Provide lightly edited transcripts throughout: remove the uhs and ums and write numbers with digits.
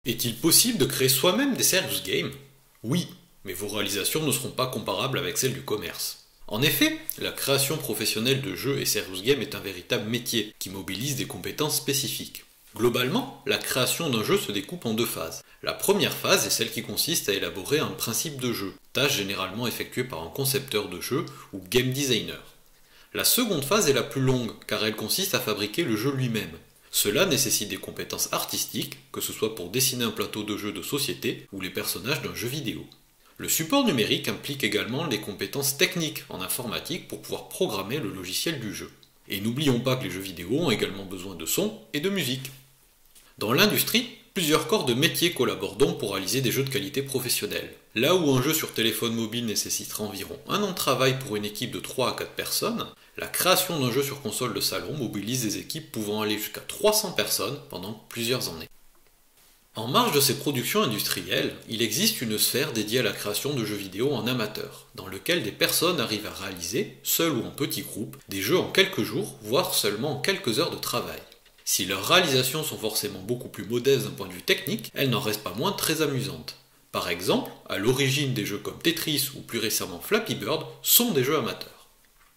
Est-il possible de créer soi-même des serious games? Oui, mais vos réalisations ne seront pas comparables avec celles du commerce. En effet, la création professionnelle de jeux et serious games est un véritable métier qui mobilise des compétences spécifiques. Globalement, la création d'un jeu se découpe en deux phases. La première phase est celle qui consiste à élaborer un principe de jeu, tâche généralement effectuée par un concepteur de jeu ou game designer. La seconde phase est la plus longue, car elle consiste à fabriquer le jeu lui-même. Cela nécessite des compétences artistiques, que ce soit pour dessiner un plateau de jeu de société ou les personnages d'un jeu vidéo. Le support numérique implique également les compétences techniques en informatique pour pouvoir programmer le logiciel du jeu. Et n'oublions pas que les jeux vidéo ont également besoin de son et de musique. Dans l'industrie, plusieurs corps de métiers collaborent donc pour réaliser des jeux de qualité professionnelle. Là où un jeu sur téléphone mobile nécessitera environ 1 an de travail pour une équipe de 3 à 4 personnes, la création d'un jeu sur console de salon mobilise des équipes pouvant aller jusqu'à 300 personnes pendant plusieurs années. En marge de ces productions industrielles, il existe une sphère dédiée à la création de jeux vidéo en amateur, dans lequel des personnes arrivent à réaliser, seules ou en petits groupes, des jeux en quelques jours, voire seulement en quelques heures de travail. Si leurs réalisations sont forcément beaucoup plus modestes d'un point de vue technique, elles n'en restent pas moins très amusantes. Par exemple, à l'origine des jeux comme Tetris ou plus récemment Flappy Bird sont des jeux amateurs.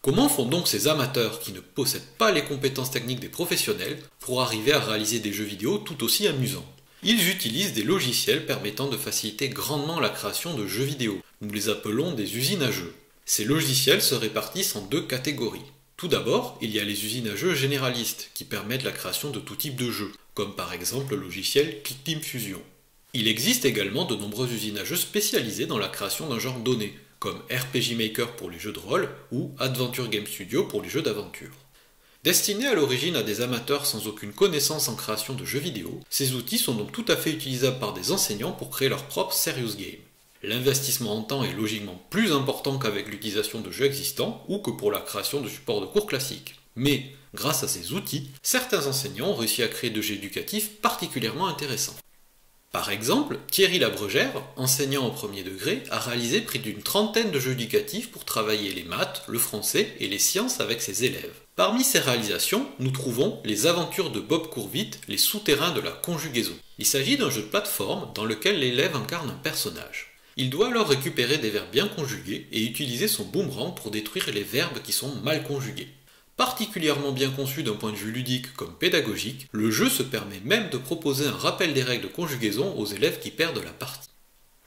Comment font donc ces amateurs qui ne possèdent pas les compétences techniques des professionnels pour arriver à réaliser des jeux vidéo tout aussi amusants? Ils utilisent des logiciels permettant de faciliter grandement la création de jeux vidéo. Nous les appelons des usines à jeux. Ces logiciels se répartissent en deux catégories. Tout d'abord, il y a les usines à jeux généralistes qui permettent la création de tout type de jeux, comme par exemple le logiciel Click Fusion. Il existe également de nombreuses usines à jeux spécialisées dans la création d'un genre donné, comme RPG Maker pour les jeux de rôle ou Adventure Game Studio pour les jeux d'aventure. Destinés à l'origine à des amateurs sans aucune connaissance en création de jeux vidéo, ces outils sont donc tout à fait utilisables par des enseignants pour créer leur propre serious game. L'investissement en temps est logiquement plus important qu'avec l'utilisation de jeux existants ou que pour la création de supports de cours classiques. Mais, grâce à ces outils, certains enseignants ont réussi à créer de jeux éducatifs particulièrement intéressants. Par exemple, Thierry Labrégère, enseignant au premier degré, a réalisé près d'une trentaine de jeux éducatifs pour travailler les maths, le français et les sciences avec ses élèves. Parmi ces réalisations, nous trouvons Les aventures de Bob Courvite, les souterrains de la conjugaison. Il s'agit d'un jeu de plateforme dans lequel l'élève incarne un personnage. Il doit alors récupérer des verbes bien conjugués et utiliser son boomerang pour détruire les verbes qui sont mal conjugués. Particulièrement bien conçu d'un point de vue ludique comme pédagogique, le jeu se permet même de proposer un rappel des règles de conjugaison aux élèves qui perdent la partie.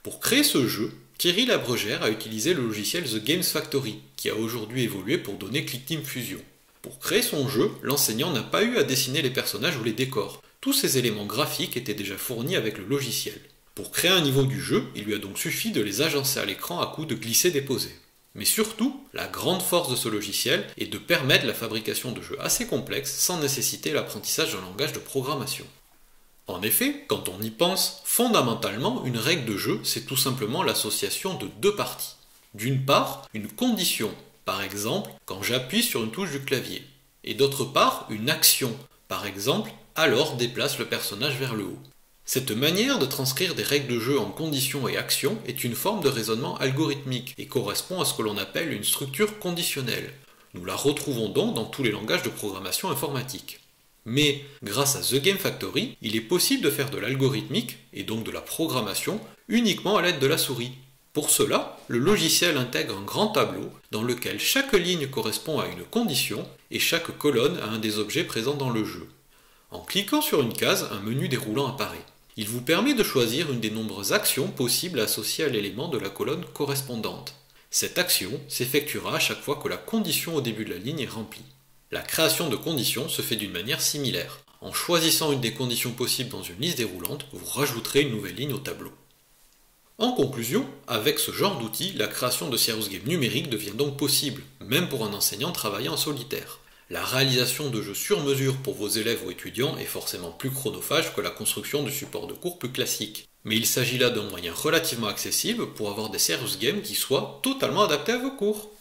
Pour créer ce jeu, Thierry Labrégère a utilisé le logiciel The Games Factory, qui a aujourd'hui évolué pour donner Click Fusion. Pour créer son jeu, l'enseignant n'a pas eu à dessiner les personnages ou les décors. Tous ces éléments graphiques étaient déjà fournis avec le logiciel. Pour créer un niveau du jeu, il lui a donc suffi de les agencer à l'écran à coups de glisser-déposer. Mais surtout, la grande force de ce logiciel est de permettre la fabrication de jeux assez complexes sans nécessiter l'apprentissage d'un langage de programmation. En effet, quand on y pense, fondamentalement, une règle de jeu, c'est tout simplement l'association de deux parties. D'une part, une condition, par exemple, quand j'appuie sur une touche du clavier. Et d'autre part, une action, par exemple, alors déplace le personnage vers le haut. Cette manière de transcrire des règles de jeu en conditions et actions est une forme de raisonnement algorithmique et correspond à ce que l'on appelle une structure conditionnelle. Nous la retrouvons donc dans tous les langages de programmation informatique. Mais, grâce à The Game Factory, il est possible de faire de l'algorithmique, et donc de la programmation, uniquement à l'aide de la souris. Pour cela, le logiciel intègre un grand tableau dans lequel chaque ligne correspond à une condition et chaque colonne à un des objets présents dans le jeu. En cliquant sur une case, un menu déroulant apparaît. Il vous permet de choisir une des nombreuses actions possibles associées à l'élément de la colonne correspondante. Cette action s'effectuera à chaque fois que la condition au début de la ligne est remplie. La création de conditions se fait d'une manière similaire. En choisissant une des conditions possibles dans une liste déroulante, vous rajouterez une nouvelle ligne au tableau. En conclusion, avec ce genre d'outil, la création de serious games numériques devient donc possible, même pour un enseignant travaillant en solitaire. La réalisation de jeux sur mesure pour vos élèves ou étudiants est forcément plus chronophage que la construction de supports de cours plus classiques. Mais il s'agit là d'un moyen relativement accessible pour avoir des serious games qui soient totalement adaptés à vos cours.